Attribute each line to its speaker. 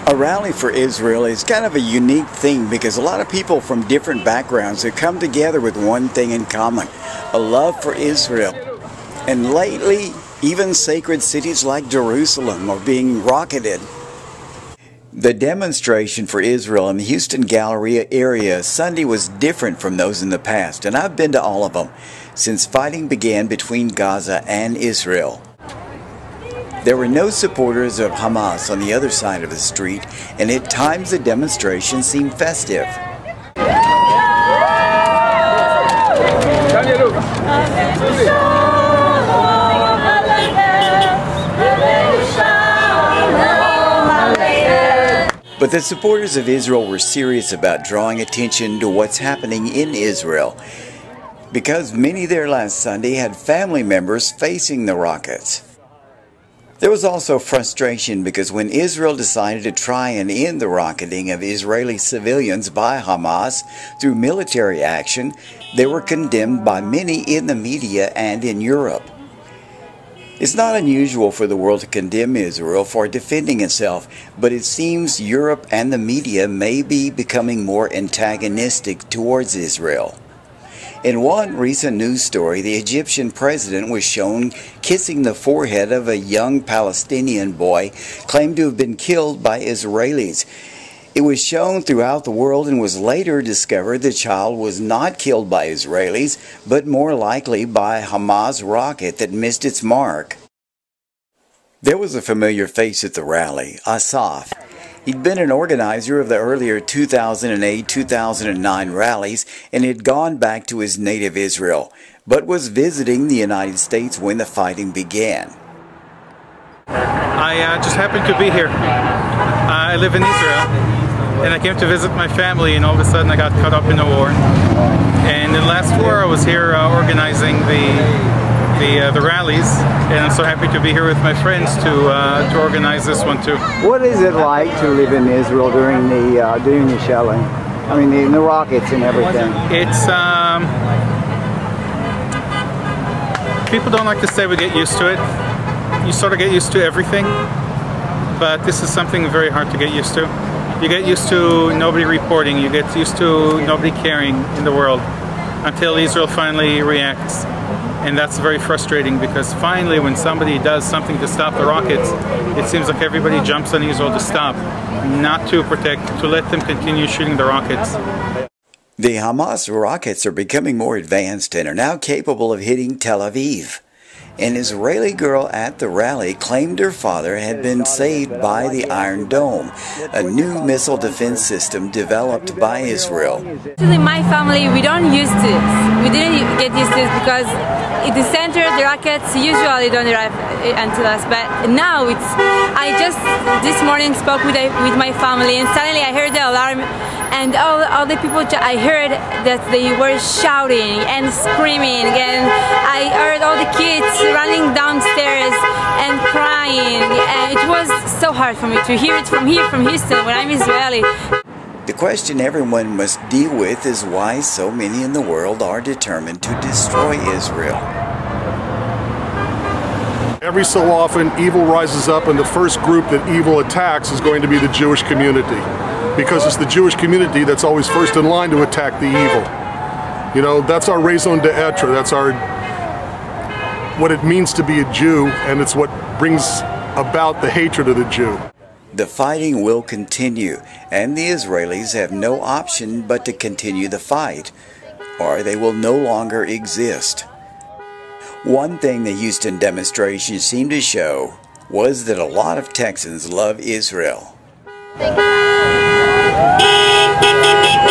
Speaker 1: A rally for Israel is kind of a unique thing because a lot of people from different backgrounds have come together with one thing in common, a love for Israel. And lately, even sacred cities like Jerusalem are being rocketed. The demonstration for Israel in the Houston Galleria area Sunday was different from those in the past, and I've been to all of them since fighting began between Gaza and Israel. There were no supporters of Hamas on the other side of the street, and at times the demonstration seemed festive. But the supporters of Israel were serious about drawing attention to what's happening in Israel, because many there last Sunday had family members facing the rockets. There was also frustration because when Israel decided to try and end the rocketing of Israeli civilians by Hamas through military action, they were condemned by many in the media and in Europe. It's not unusual for the world to condemn Israel for defending itself, but it seems Europe and the media may be becoming more antagonistic towards Israel. In one recent news story, the Egyptian president was shown kissing the forehead of a young Palestinian boy claimed to have been killed by Israelis. It was shown throughout the world and was later discovered the child was not killed by Israelis, but more likely by a Hamas rocket that missed its mark. There was a familiar face at the rally, Asaf. He'd been an organizer of the earlier 2008-2009 rallies and had gone back to his native Israel, but was visiting the United States when the fighting began.
Speaker 2: I just happened to be here. I live in Israel, and I came to visit my family, and all of a sudden I got caught up in a war. And in the last war I was here organizing the rallies, and I'm so happy to be here with my friends to organize this one too.
Speaker 3: What is it like to live in Israel during the shelling? I mean, the rockets and everything.
Speaker 2: It's people don't like to say we get used to it. You sort of get used to everything, but this is something very hard to get used to. You get used to nobody reporting. You get used to nobody caring in the world until Israel finally reacts. And that's very frustrating because finally when somebody does something to stop the rockets, it seems like everybody jumps on Israel to stop, not to protect, to let them continue shooting the rockets.
Speaker 1: The Hamas rockets are becoming more advanced and are now capable of hitting Tel Aviv. An Israeli girl at the rally claimed her father had been saved by the Iron Dome, a new missile defense system developed by Israel.
Speaker 4: In my family, we don't use this. We didn't get used to this because in the center, the rockets usually don't arrive until us. But now I just this morning spoke with my family, and suddenly I heard the alarm. And all the people, I heard that they were shouting and screaming, and I heard all the kids running downstairs and crying, and it was so hard for me to hear it from here, from Houston, when I'm Israeli.
Speaker 1: The question everyone must deal with is why so many in the world are determined to destroy Israel.
Speaker 5: Every so often, evil rises up, and the first group that evil attacks is going to be the Jewish community. Because it's the Jewish community that's always first in line to attack the evil. You know, that's our raison d'etre, that's what it means to be a Jew, and it's what brings about the hatred of the Jew.
Speaker 1: The fighting will continue, and the Israelis have no option but to continue the fight, or they will no longer exist. One thing the Houston demonstration seemed to show was that a lot of Texans love Israel.
Speaker 4: Thank you.